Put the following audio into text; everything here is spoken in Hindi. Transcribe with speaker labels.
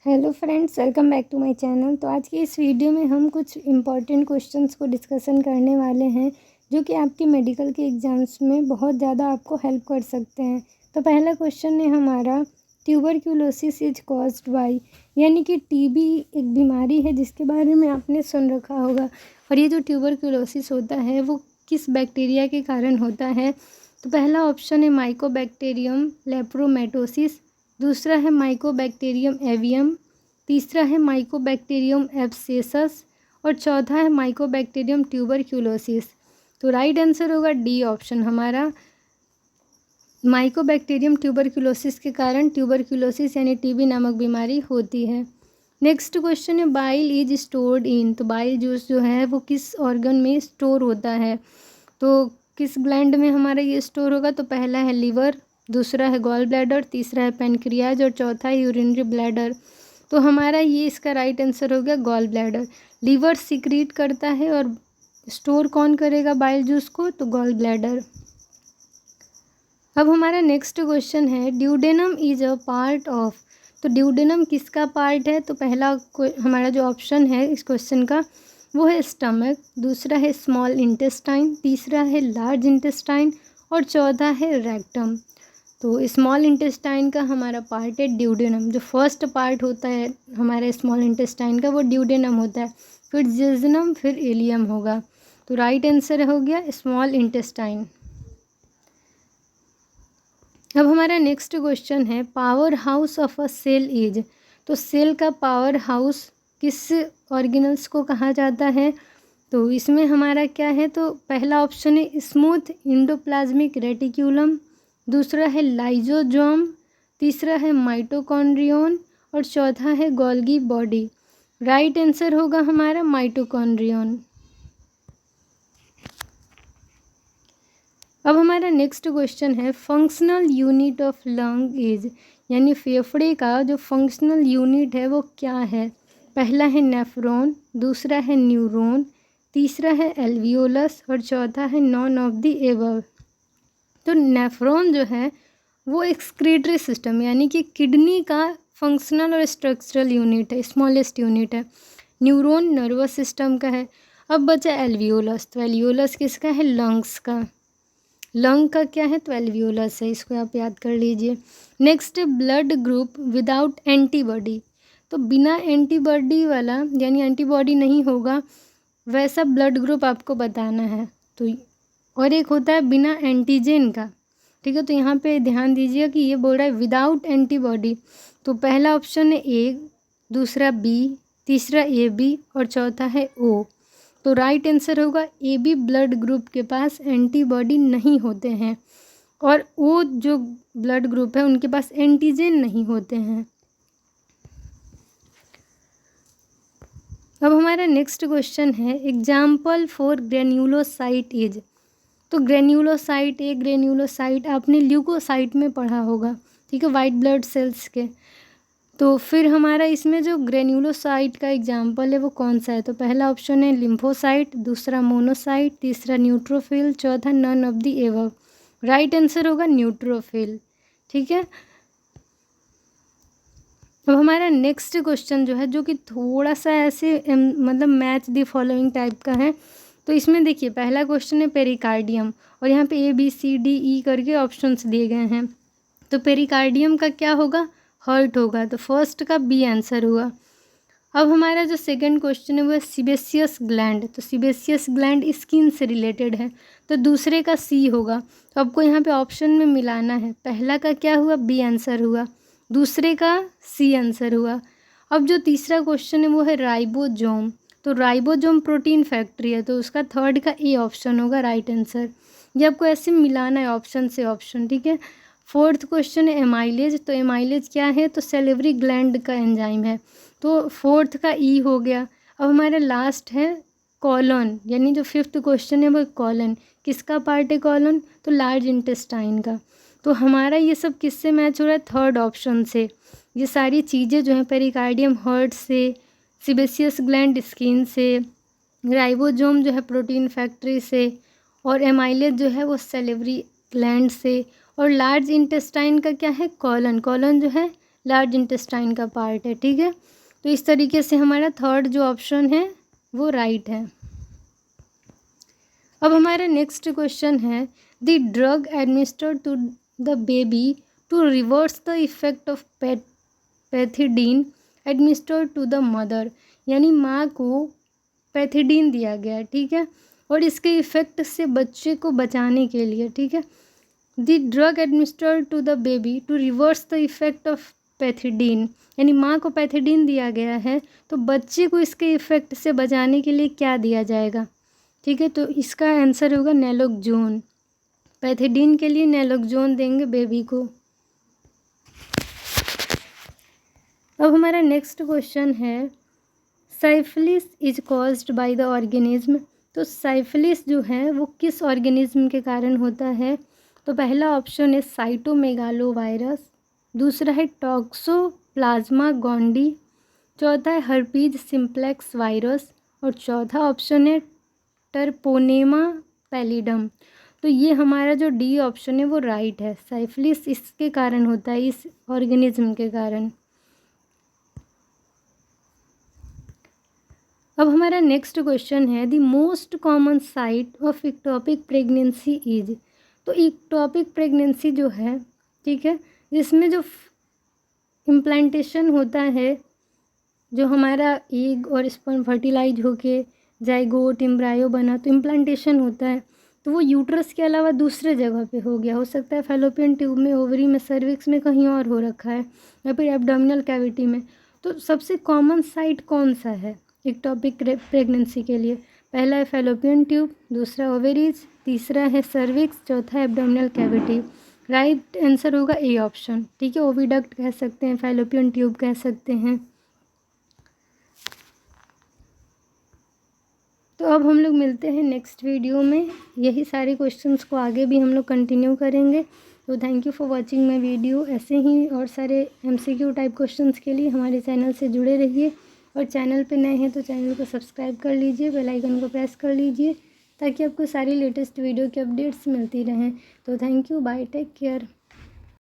Speaker 1: Hello friends, welcome back to my channel. तो आज की इस वीडियो में हम कुछ इम्पॉर्टेंट क्वेश्चंस को डिस्कशन करने वाले हैं जो कि आपके मेडिकल के एग्ज़ाम्स में बहुत ज़्यादा आपको हेल्प कर सकते हैं। तो पहला क्वेश्चन है हमारा, ट्यूबरक्यूलोसिस इज कॉज्ड बाय, यानी कि टीबी एक बीमारी है जिसके बारे में आपने सुन रखा होगा। और ये जो ट्यूबरक्यूलोसिस होता है वो किस बैक्टीरिया के कारण होता है? तो पहला ऑप्शन है माइकोबैक्टीरियम लेप्रोमेटोसिस, दूसरा है माइकोबैक्टीरियम एवियम, तीसरा है माइकोबैक्टीरियम एब्सेसस और चौथा है माइकोबैक्टीरियम ट्यूबरक्यूलोसिस। तो राइट आंसर होगा डी ऑप्शन हमारा, माइकोबैक्टीरियम ट्यूबरक्यूलोसिस के कारण ट्यूबरक्यूलोसिस यानी टीबी नामक बीमारी होती है। नेक्स्ट क्वेश्चन है, बाइल इज स्टोर्ड इन, तो बाइल जूस जो है वो किस ऑर्गन में स्टोर होता है? तो किस ग्लैंड में हमारा ये स्टोर होगा? तो पहला है लीवर, दूसरा है गॉल ब्लैडर, तीसरा है पेनक्रियाज और चौथा है यूरिनरी ब्लैडर। तो हमारा ये इसका राइट आंसर हो गया गॉल ब्लैडर। लीवर सिक्रीट करता है और स्टोर कौन करेगा बाइल जूस को? तो गॉल ब्लैडर। अब हमारा नेक्स्ट क्वेश्चन है, duodenum is a part of, तो ड्यूडेनम किसका पार्ट है? तो पहला हमारा जो ऑप्शन है इस क्वेश्चन का वो है स्टमक, दूसरा है स्मॉल इंटेस्टाइन, तीसरा है लार्ज इंटेस्टाइन और चौथा है रेक्टम। तो स्मॉल इंटेस्टाइन का हमारा पार्ट है ड्यूडेनम, जो फर्स्ट पार्ट होता है हमारे स्मॉल इंटेस्टाइन का वो ड्यूडेनम होता है, फिर जेजुनम, फिर इलियम होगा। तो राइट आंसर हो गया स्मॉल इंटेस्टाइन। अब हमारा नेक्स्ट क्वेश्चन है, power house of a cell is, तो सेल का पावर हाउस किस ऑर्गेनल्स को कहा जाता है? तो इसमें हमारा क्या है? तो पहला ऑप्शन है स्मूथ इंडोप्लाज्मिक रेटिक्यूलम, दूसरा है लाइजोजोम, तीसरा है माइटोकॉन्ड्रियन और चौथा है गोल्गी बॉडी। राइट आंसर होगा हमारा माइटोकॉन्ड्रियन। अब हमारा नेक्स्ट क्वेश्चन है, functional unit of lung is, यानी फेफड़े का जो फंक्शनल यूनिट है वो क्या है? पहला है नेफ्रॉन, दूसरा है न्यूरॉन, तीसरा है एल्वियोलस और चौथा है नॉन ऑफ द एबव। तो नेफ्रॉन जो है वो एक्सक्रीटरी सिस्टम यानी कि किडनी का फंक्शनल और स्ट्रक्चरल यूनिट है, स्मॉलेस्ट यूनिट है। न्यूरॉन नर्वस सिस्टम का है। अब बचा एल्वियोलस, तो एल्वियोलस किसका है? लंग्स का। लंग का क्या है? तो एल्वियोलस है, इसको आप याद कर लीजिए। Next, blood group without antibody, तो बिना एंटीबॉडी वाला यानी एंटीबॉडी नहीं होगा वैसा ब्लड ग्रुप आपको बताना है। तो और एक होता है बिना एंटीजन का, ठीक है। तो यहाँ पे ध्यान दीजिए कि ये बोल रहा है विदाउट एंटीबॉडी। तो पहला ऑप्शन है ए, दूसरा बी, तीसरा ए बी और चौथा है ओ। तो राइट आंसर होगा ए बी ब्लड ग्रुप के पास एंटीबॉडी नहीं होते हैं और ओ जो ब्लड ग्रुप है उनके पास एंटीजन नहीं होते हैं। अब हमारा नेक्स्ट क्वेश्चन है, एग्जाम्पल फॉर ग्रेन्यूलोसाइट इज, तो ग्रेन्यूलोसाइट, एक ग्रेन्यूलोसाइट आपने ल्यूकोसाइट में पढ़ा होगा, ठीक है, वाइट ब्लड सेल्स के। तो फिर हमारा इसमें जो ग्रेन्यूलोसाइट का एग्जाम्पल है वो कौन सा है? तो पहला ऑप्शन है लिम्फोसाइट, दूसरा मोनोसाइट, तीसरा न्यूट्रोफिल, चौथा none of the above. Right answer होगा न्यूट्रोफिल, ठीक है। अब हमारा नेक्स्ट क्वेश्चन जो है जो कि थोड़ा सा ऐसे मतलब मैच द फॉलोइंग टाइप का है। तो इसमें देखिए पहला क्वेश्चन है पेरिकार्डियम और यहाँ पे ABCDE करके ऑप्शंस दिए गए हैं। तो पेरिकार्डियम का क्या होगा? हर्ट होगा, तो फर्स्ट का बी आंसर हुआ। अब हमारा जो सेकंड क्वेश्चन है वो है सीबेसियस ग्लैंड, तो सीबेसियस ग्लैंड स्किन से रिलेटेड है, तो दूसरे का सी होगा। तो आपको यहाँ पे ऑप्शन में मिलाना है, पहला का क्या हुआ? बी आंसर हुआ, दूसरे का सी आंसर हुआ। अब जो तीसरा क्वेश्चन है वो है राइबोजोम, तो राइबोजोम प्रोटीन फैक्ट्री है, तो उसका थर्ड का ए ऑप्शन होगा राइट आंसर। ये आपको ऐसे मिलाना है ऑप्शन से ऑप्शन, ठीक है। फोर्थ क्वेश्चन है एमाइलेज, तो एमाइलेज क्या है? तो सेलेवरी ग्लैंड का एंजाइम है, तो फोर्थ का ई हो गया। अब हमारा लास्ट है कॉलन, यानी जो फिफ्थ क्वेश्चन है वो कॉलन, किसका पार्ट है कॉलन? तो लार्ज इंटेस्टाइन का। तो हमारा ये सब किससे मैच हो रहा है? थर्ड ऑप्शन से। ये सारी चीज़ें जो हैं पेरिकार्डियम हर्ट से, सीबेसियस ग्लैंड स्किन से, राइबोजोम जो है प्रोटीन फैक्ट्री से और एमाइलेज जो है वो सेलेवरी ग्लैंड से और लार्ज इंटेस्टाइन का क्या है? कॉलन, कॉलन जो है लार्ज इंटेस्टाइन का पार्ट है, ठीक है। तो इस तरीके से हमारा थर्ड जो ऑप्शन है वो राइट है। अब हमारा नेक्स्ट क्वेश्चन है the drug administered to the baby to reverse the effect of pethidine administered to the mother, यानी माँ को पैथिडीन दिया गया, ठीक है, और इसके इफ़ेक्ट से बच्चे को बचाने के लिए, ठीक है। The drug administered to the baby to reverse the effect of pethidine, यानी माँ को पैथिडीन दिया गया है तो बच्चे को इसके इफ़ेक्ट से बचाने के लिए क्या दिया जाएगा, ठीक है। तो इसका आंसर होगा नैलोक्सोन। पैथिडीन के लिए नैलोक्सोन देंगे बेबी को। अब हमारा नेक्स्ट क्वेश्चन है syphilis is caused by the organism. तो साइफिलिस जो है वो किस ऑर्गेनिज्म के कारण होता है? तो पहला ऑप्शन है साइटोमेगालो वायरस, दूसरा है टॉक्सोप्लाज्मा गोंडी, चौथा है हर्पीज सिम्प्लेक्स वायरस और चौथा ऑप्शन है टर्पोनेमा पैलिडम। तो ये हमारा जो डी ऑप्शन है वो राइट है। साइफिलिस इसके कारण होता है, इस ऑर्गेनिज्म के कारण। अब हमारा नेक्स्ट क्वेश्चन है the most common site of ectopic pregnancy is. तो इक्टोपिक प्रेगनेंसी जो है, ठीक है, जिसमें जो इम्प्लांटेशन होता है, जो हमारा एग और स्पर्म फर्टिलाइज होके जाइगोट एम्ब्रायो बना तो इम्प्लांटेशन होता है, तो वो यूट्रस के अलावा दूसरे जगह पे हो गया। हो सकता है फैलोपियन ट्यूब में, ओवरी में, सर्विक्स में, कहीं और हो रखा है, या फिर एब्डोमिनल कैविटी में। तो सबसे कॉमन साइट कौन सा है इक्टोपिक प्रेगनेंसी के लिए? पहला है फैलोपियन ट्यूब, दूसरा ओवेरीज, तीसरा है सर्विक्स, चौथा एब्डोमिनल कैविटी। राइट आंसर होगा ए ऑप्शन, ठीक है। ओविडक्ट कह सकते हैं, फैलोपियन ट्यूब कह सकते हैं। तो अब हम लोग मिलते हैं नेक्स्ट वीडियो में। यही सारे क्वेश्चंस को आगे भी हम लोग कंटिन्यू करेंगे। तो thank you for watching my video. ऐसे ही और सारे MCQ टाइप क्वेश्चंस के लिए हमारे चैनल से जुड़े रहिए, और चैनल पे नए हैं तो चैनल को सब्सक्राइब कर लीजिए, बेल आइकन को प्रेस कर लीजिए ताकि आपको सारी लेटेस्ट वीडियो की अपडेट्स मिलती रहें। तो thank you, bye, take care.